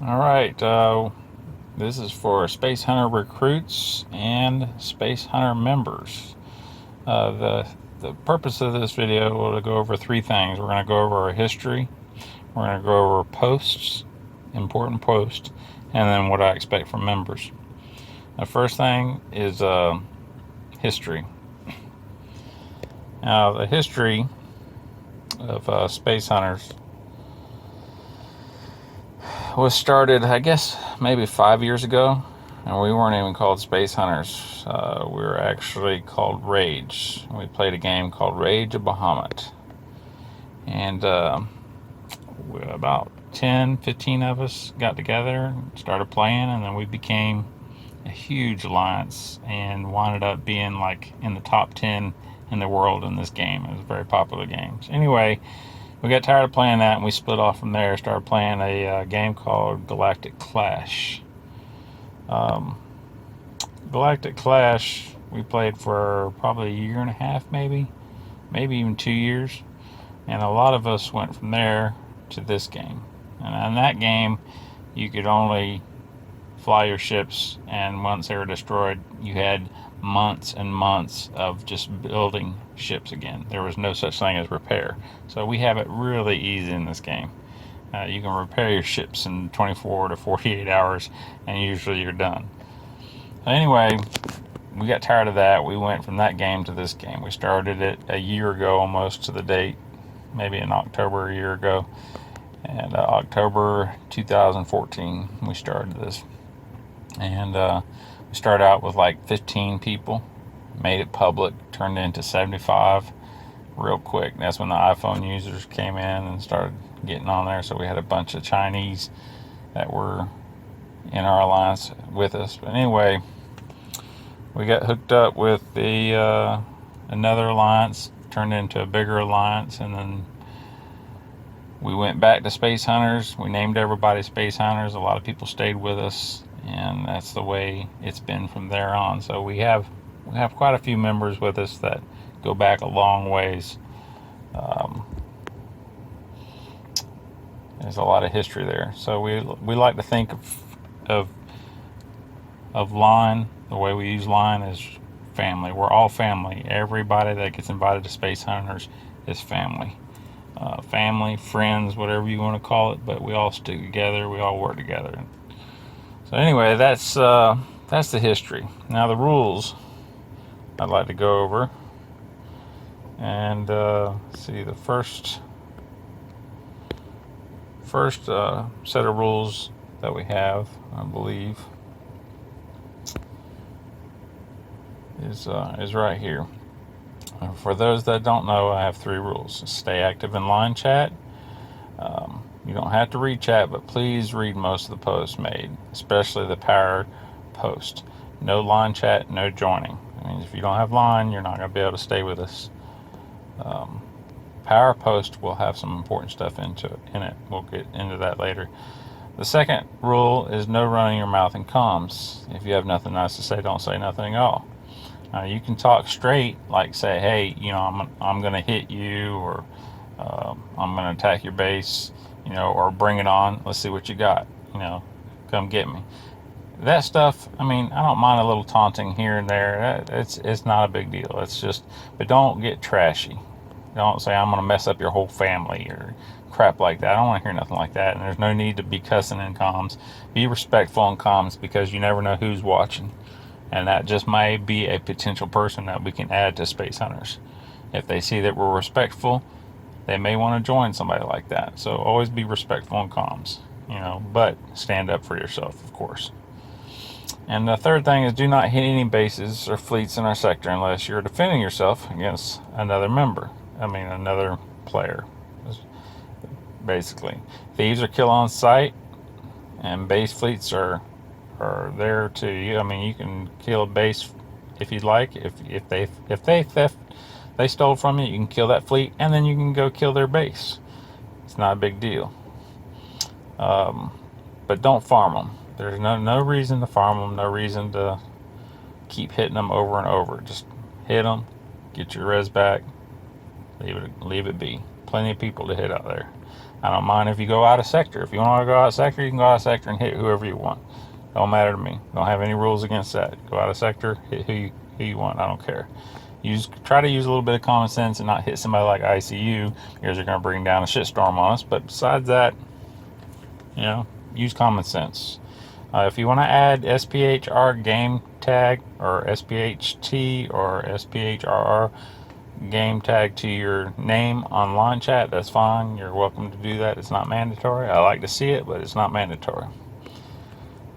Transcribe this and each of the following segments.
All right, this is for Space Hunter recruits and Space Hunter members. The purpose of this video will go over three things. We're going to go over our history, we're going to go over posts, important posts, and then what I expect from members. The first thing is history. Now, the history of Space Hunters was started, I guess, maybe 5 years ago, and we weren't even called Space Hunters. We were actually called Rage. We played a game called Rage of Bahamut, and about 10, 15 of us got together, started playing, and then we became a huge alliance and wound up being like in the top 10 in the world in this game. It was a very popular game. So anyway, we got tired of playing that and we split off from there. Started playing a game called Galactic Clash. Um, Galactic Clash we played for probably a year and a half, maybe even 2 years, and a lot of us went from there to this game. And in that game, you could only fly your ships, and once they were destroyed, you had months and months of just building ships again. There was no such thing as repair. So we have it really easy in this game. You can repair your ships in 24 to 48 hours, and usually you're done. Anyway, we got tired of that. We went from that game to this game. We started it a year ago, almost to the date, maybe in October a year ago. And October 2014, we started this. And we started out with like 15 people, made it public, turned into 75 real quick. That's when the iPhone users came in and started getting on there. So we had a bunch of Chinese that were in our alliance with us. But anyway, we got hooked up with the another alliance, turned into a bigger alliance, and then we went back to Space Hunters. We named everybody Space Hunters. A lot of people stayed with us, and that's the way it's been from there on. So we have quite a few members with us that go back a long ways. There's a lot of history there. So we like to think of line. The way we use line is family. We're all family. Everybody that gets invited to Space Hunters is family. Family, friends, whatever you want to call it, but we all stick together. We all work together. So anyway, that's the history. Now the rules I'd like to go over, and see the first set of rules that we have, I believe, is right here. For those that don't know, I have 3 rules. Stay active in line chat. You don't have to read chat, but please read most of the posts made, especially the power post. No line chat, no joining. I mean, if you don't have line, you're not going to be able to stay with us. Power post will have some important stuff in it. We'll get into that later. The second rule is no running your mouth in comms. If you have nothing nice to say, don't say nothing at all. You can talk straight, like say, hey, I'm going to hit you, or I'm going to attack your base, or bring it on. Let's see what you got. Come get me. That stuff, I mean, I don't mind a little taunting here and there. It's not a big deal. It's just, but don't get trashy. Don't say I'm going to mess up your whole family or crap like that. I don't want to hear nothing like that. And there's no need to be cussing in comms. Be respectful in comms, because you never know who's watching. And that just may be a potential person that we can add to Space Hunters. If they see that we're respectful, they may want to join somebody like that. So always be respectful in comms, but stand up for yourself, of course. And the third thing is, do not hit any bases or fleets in our sector unless you're defending yourself against another player, basically. Thieves are kill on sight, and base fleets are there to you. I mean, you can kill a base if you'd like. If they stole from you, you can kill that fleet, and then you can go kill their base. It's not a big deal. But don't farm them. There's no reason to farm them. No reason to keep hitting them over and over. Just hit them, get your res back, leave it be. Plenty of people to hit out there. I don't mind if you go out of sector. If you want to go out of sector, you can go out of sector and hit whoever you want. Don't matter to me. Don't have any rules against that. Go out of sector, hit who you want. I don't care. Try to use a little bit of common sense and not hit somebody like ICU, because they're going to bring down a shitstorm on us. But besides that, use common sense. If you want to add SPHR game tag or SPHT or SPHRR game tag to your name on line chat, that's fine. You're welcome to do that. It's not mandatory. I like to see it, but it's not mandatory.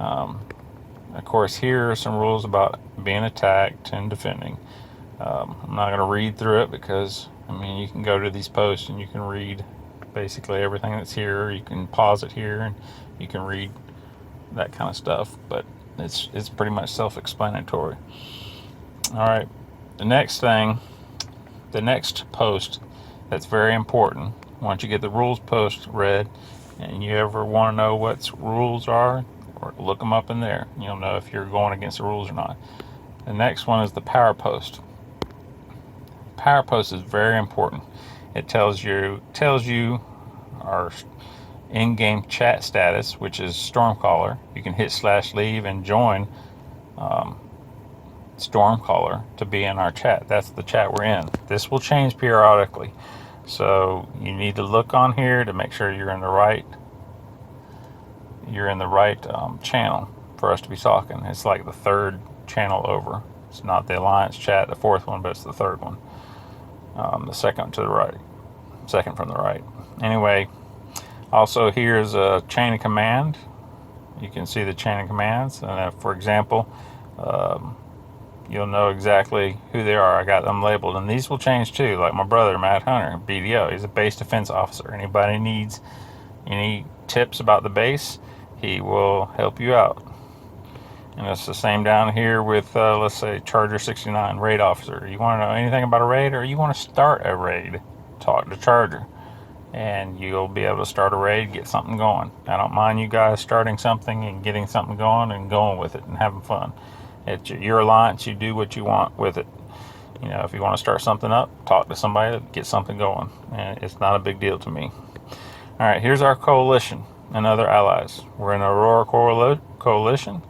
Of course, here are some rules about being attacked and defending. I'm not going to read through it because, you can go to these posts and you can read basically everything that's here. You can pause it here and you can read that kind of stuff, but it's pretty much self-explanatory. All right, the next post that's very important, once you get the rules post read and you ever want to know what rules are, or look them up in there, you'll know if you're going against the rules or not. The next one is the power post. Power post is very important. It tells you our in-game chat status, which is Stormcaller. You can hit /leave and join Stormcaller to be in our chat. That's the chat we're in. This will change periodically, so you need to look on here to make sure you're in the right channel for us to be talking. It's like the third channel over. It's not the Alliance chat, the fourth one, but it's the third one. The second to the right, second from the right. Anyway, also here's a chain of command. You can see the chain of commands, and for example, you'll know exactly who they are. I got them labeled, and these will change too. Like my brother, Matt Hunter, BDO. He's a base defense officer. Anybody needs any tips about the base, he will help you out. And it's the same down here with, let's say, Charger 69, raid officer. You want to know anything about a raid, or you want to start a raid, talk to Charger. And you'll be able to start a raid, get something going. I don't mind you guys starting something and getting something going and going with it and having fun. It's your alliance. You do what you want with it. If you want to start something up, talk to somebody, get something going. And it's not a big deal to me. All right, here's our coalition and other allies. We're in Aurora Coalition.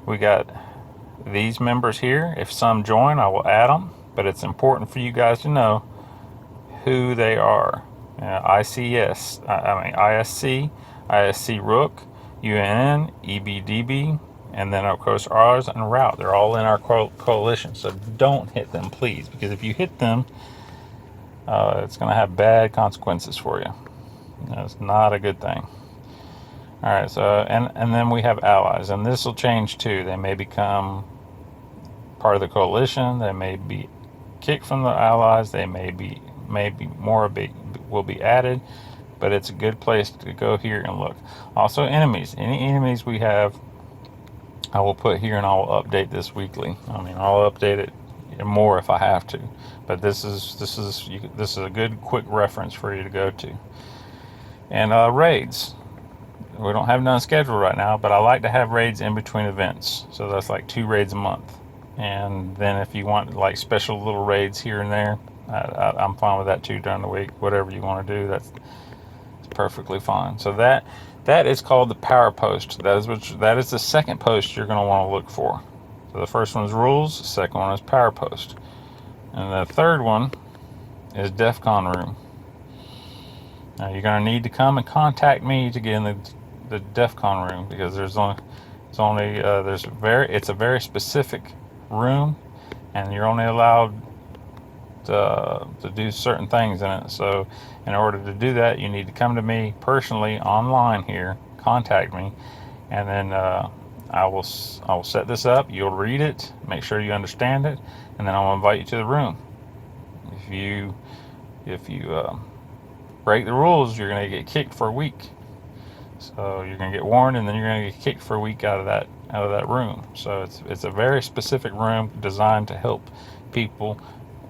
We got these members here. If some join, I will add them, but it's important for you guys to know who they are. ISC, ISC Rook, UNN, EBDB, and then of course ours and Route. They're all in our coalition, so don't hit them, please, because if you hit them, it's going to have bad consequences for you. It's not a good thing. All right, so and then we have allies, and this will change too. They may become part of the coalition. They may be kicked from the allies. They may be more will be added, but it's a good place to go here and look. Also, enemies. Any enemies we have, I will put here, and I will update this weekly. I'll update it more if I have to, but this is a good quick reference for you to go to. And raids. We don't have none scheduled right now, but I like to have raids in between events. So that's like 2 raids a month. And then if you want like special little raids here and there, I'm fine with that too during the week. Whatever you want to do, that's perfectly fine. So that is called the power post. That is the second post you're going to want to look for. So the first one is rules. The second one is power post. And the third one is DEFCON room. Now you're going to need to come and contact me to get in the DEFCON room, because it's a very specific room, and you're only allowed to do certain things in it. So in order to do that, you need to come to me personally online here, contact me, and then I will set this up. You'll read it, make sure you understand it, and then I'll invite you to the room. If you break the rules, you're going to get kicked for a week. So you're going to get warned, and then you're going to get kicked for a week out of that room. So it's a very specific room designed to help people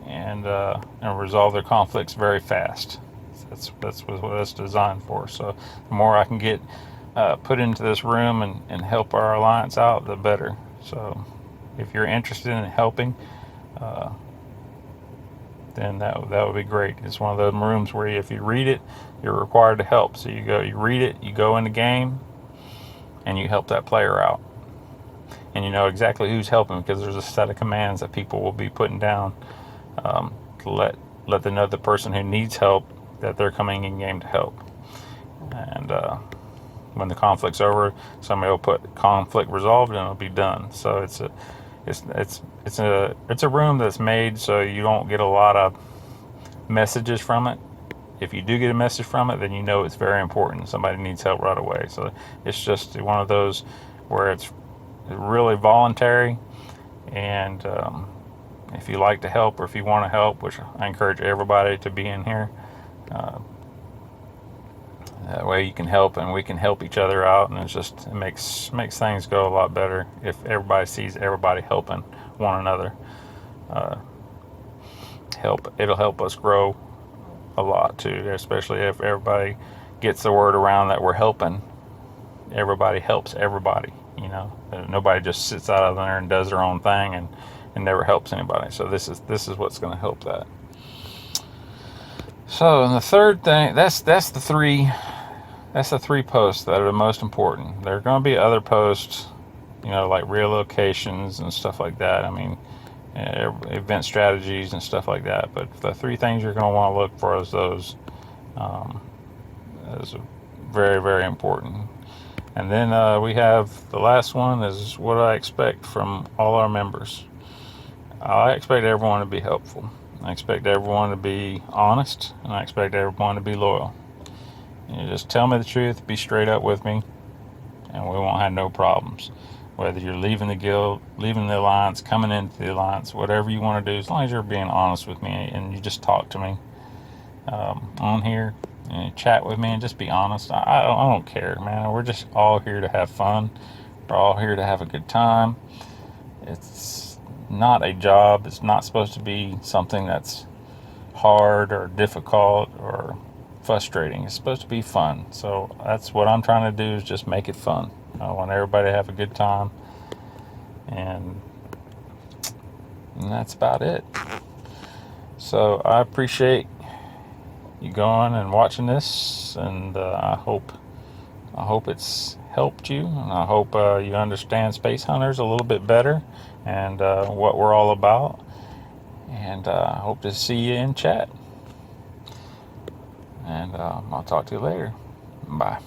and resolve their conflicts very fast. That's what it's designed for. So the more I can get put into this room and help our alliance out, the better. So if you're interested in helping then that would be great. It's one of those rooms where if you read it, you're required to help. So you read it, you go in the game, and you help that player out. And you know exactly who's helping because there's a set of commands that people will be putting down to let them know the person who needs help that they're coming in game to help. And when the conflict's over, somebody will put conflict resolved and it'll be done. So it's a room that's made so you don't get a lot of messages from it. If you do get a message from it, then you know it's very important. Somebody needs help right away. So it's just one of those where it's really voluntary. And if you like to help or if you want to help, which I encourage everybody to be in here, that way you can help and we can help each other out, and it makes things go a lot better if everybody sees everybody helping one another. It'll help us grow a lot too, especially if everybody gets the word around that we're helping. Everybody helps everybody, you know. Nobody just sits out of there and does their own thing and never helps anybody. So this is what's going to help that. So, and the third thing, that's the three posts that are the most important. There are going to be other posts, you know, like relocations and stuff like that. I mean, event strategies and stuff like that. But the three things you're going to want to look for is those. Is very, very important. And then we have the last one is what I expect from all our members. I expect everyone to be helpful. I expect everyone to be honest, and I expect everyone to be loyal. You just tell me the truth, be straight up with me, and we won't have no problems. Whether you're leaving the guild, leaving the alliance, coming into the alliance, whatever you want to do, as long as you're being honest with me and you just talk to me on here and chat with me and just be honest. I don't care, man. We're just all here to have fun. We're all here to have a good time. It's not a job. It's not supposed to be something that's hard or difficult or frustrating. It's supposed to be fun. So that's what I'm trying to do, is just make it fun. I want everybody to have a good time, and that's about it. So I appreciate you going and watching this, and I hope it's helped you, and I hope you understand SpaceHunters a little bit better and what we're all about. And I hope to see you in chat. And I'll talk to you later. Bye.